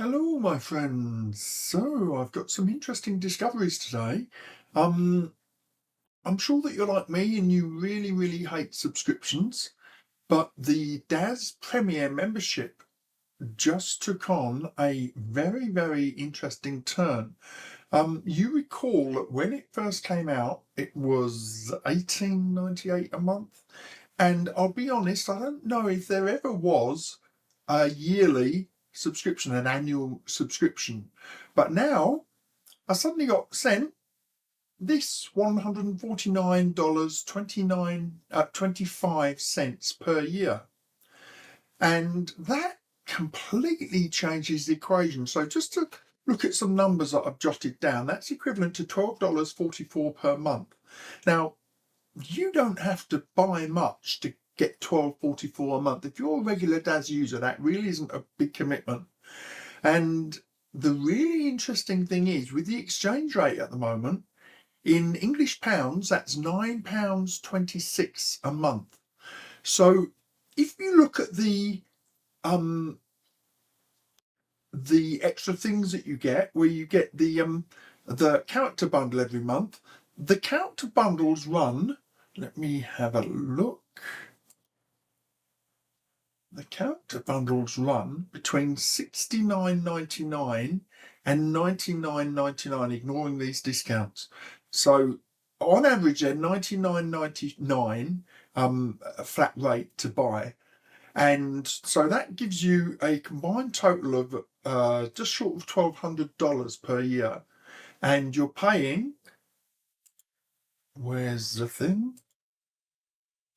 Hello, my friends. So I've got some interesting discoveries today. Um, I'm sure that you're like me and you really, really hate subscriptions, but the DAZ Premier membership just took on a very, very interesting turn. You recall that when it first came out, it was 18.98 a month, and I'll be honest, I don't know if there ever was a yearly subscription, an annual subscription. But now I suddenly got sent this $149 25 cents per year. And that completely changes the equation. So just to look at some numbers that I've jotted down, that's equivalent to $12.44 per month. Now, you don't have to buy much to get $12.44 a month. If you're a regular DAS user, that really isn't a big commitment. And the really interesting thing is, with the exchange rate at the moment, in English pounds, that's £9.26 a month. So if you look at the extra things that you get, where you get the character bundle every month, the character bundles run. Let me have a look. The character bundles run between $69.99 and $99.99, ignoring these discounts. So on average, they're $99.99 a flat rate to buy. And so that gives you a combined total of just short of $1,200 per year. And you're paying, where's the thing?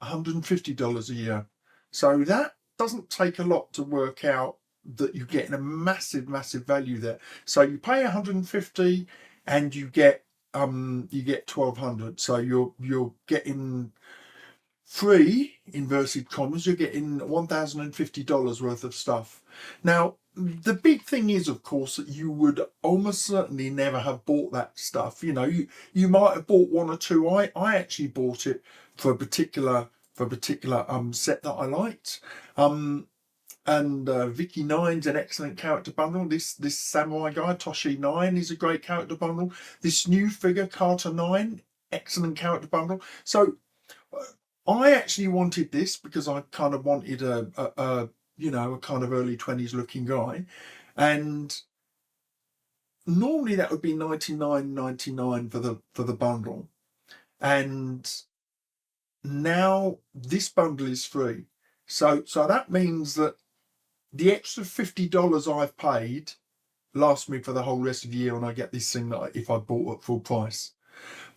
$150 a year. So that doesn't take a lot to work out that you're getting a massive, massive value there. So you pay 150 and you get 1,200. So you're getting free, inverted commas, you're getting $1,050 worth of stuff. Now, the big thing is, of course, that you would almost certainly never have bought that stuff. You might have bought one or two. I actually bought it for a particular set that I liked. And Vicky 9's an excellent character bundle. This samurai guy, Toshi 9, is a great character bundle. This new figure, Carter 9, excellent character bundle. So I actually wanted this because I kind of wanted a kind of early 20s looking guy, and normally that would be $99.99 for the bundle, and now this bundle is free. So that means that the extra $50 I've paid lasts me for the whole rest of the year, and I get this thing that if I bought at full price.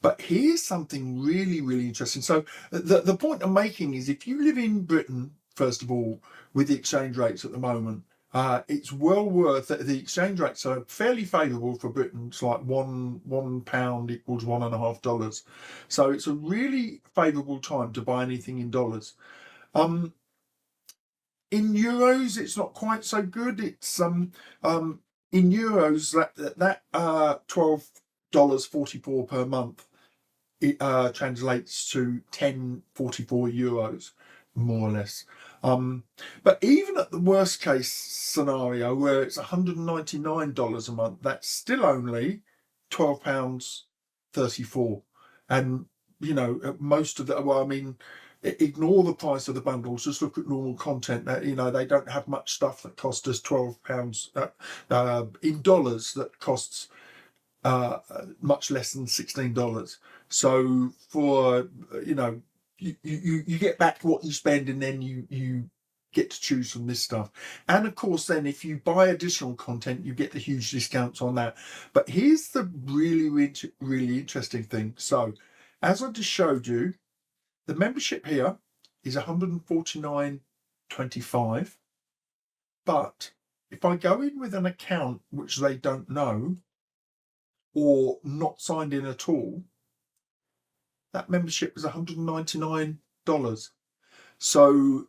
But here's something really, really interesting. So the point I'm making is, if you live in Britain, first of all, with the exchange rates at the moment, it's well worth it. The exchange rates are fairly favourable for Britain. It's like one pound equals $1.50. So it's a really favourable time to buy anything in dollars. In euros, it's not quite so good. It's in euros that $12.44 per month, it translates to 10.44 euros, more or less. But even at the worst case scenario, where it's $199 a month, that's still only £12.34. And most of the, well, I mean, ignore the price of the bundles, just look at normal content. That they don't have much stuff that costs us £12 in dollars, that costs much less than $16. So for you get back what you spend, and then you get to choose from this stuff. And of course, then if you buy additional content, you get the huge discounts on that. But here's the really, really, really interesting thing. So as I just showed you, the membership here is $149.25. But if I go in with an account which they don't know, or not signed in at all, that membership is $199. So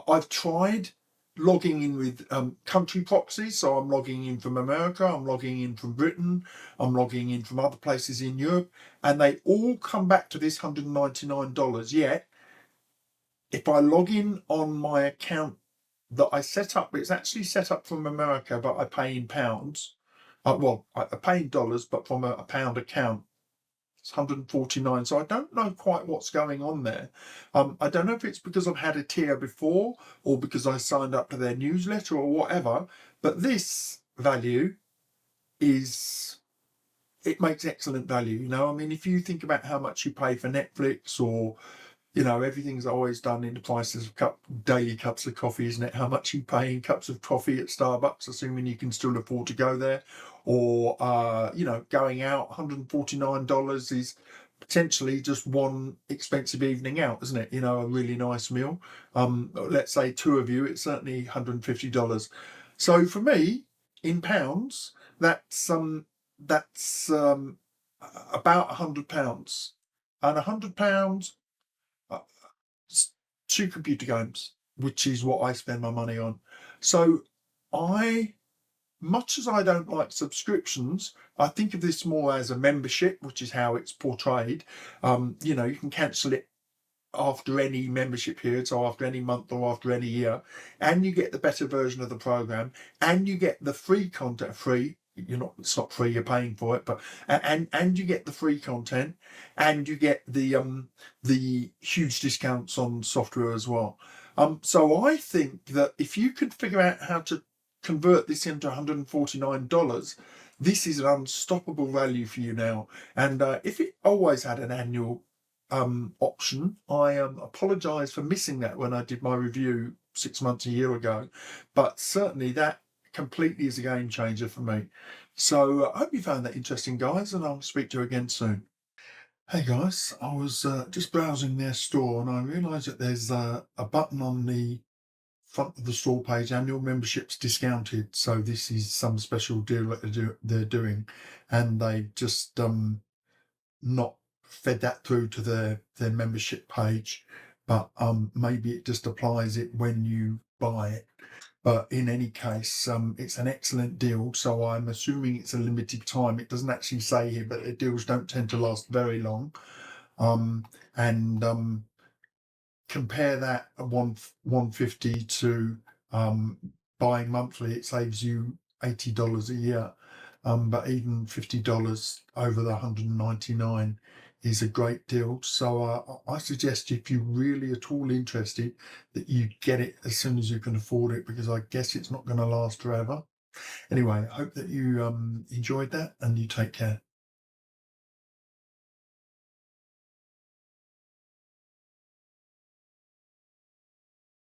I've tried logging in with country proxies. So I'm logging in from America, I'm logging in from Britain, I'm logging in from other places in Europe, and they all come back to this $199. Yet, if I log in on my account that I set up. It's actually set up from America, but I pay in pounds. Well, I pay in dollars, but from a pound account. It's 149. So I don't know quite what's going on there. I don't know if it's because I've had a tier before or because I signed up to their newsletter or whatever. But this value it makes excellent value. You know, I mean, if you think about how much you pay for Netflix or, you know, everything's always done in the prices of daily cups of coffee, isn't it? How much you pay in cups of coffee at Starbucks, assuming you can still afford to go there, or you know, going out. $149 is potentially just one expensive evening out, isn't it? You know, a really nice meal. Let's say two of you, it's certainly $150. So for me, in pounds, that's about £100, and £100. uh, two computer games, which is what I spend my money on. So much as I don't like subscriptions, I think of this more as a membership, which is how it's portrayed. You know, you can cancel it after any membership period, so after any month or after any year, and you get the better version of the program, and you get the free content. It's not free, you're paying for it, but and you get the free content, and you get the huge discounts on software as well. So I think that if you could figure out how to convert this into $149, this is an unstoppable value for you now. And if it always had an annual option, I apologise for missing that when I did my review 6 months, a year ago, but certainly that completely is a game changer for me. So I hope you found that interesting, guys, and I'll speak to you again soon. Hey guys, I was just browsing their store and I realised that there's a button on the front of the store page, annual memberships discounted. So this is some special deal that they're doing, and they just not fed that through to their membership page, but maybe it just applies it when you buy it. But in any case, it's an excellent deal. So I'm assuming it's a limited time. It doesn't actually say here, but the deals don't tend to last very long. And compare that at 150 to buying monthly, it saves you $80 a year. But even $50 over the 199 is a great deal. So I suggest, if you're really at all interested, that you get it as soon as you can afford it, because I guess it's not going to last forever. Anyway, I hope that you enjoyed that, and you take care.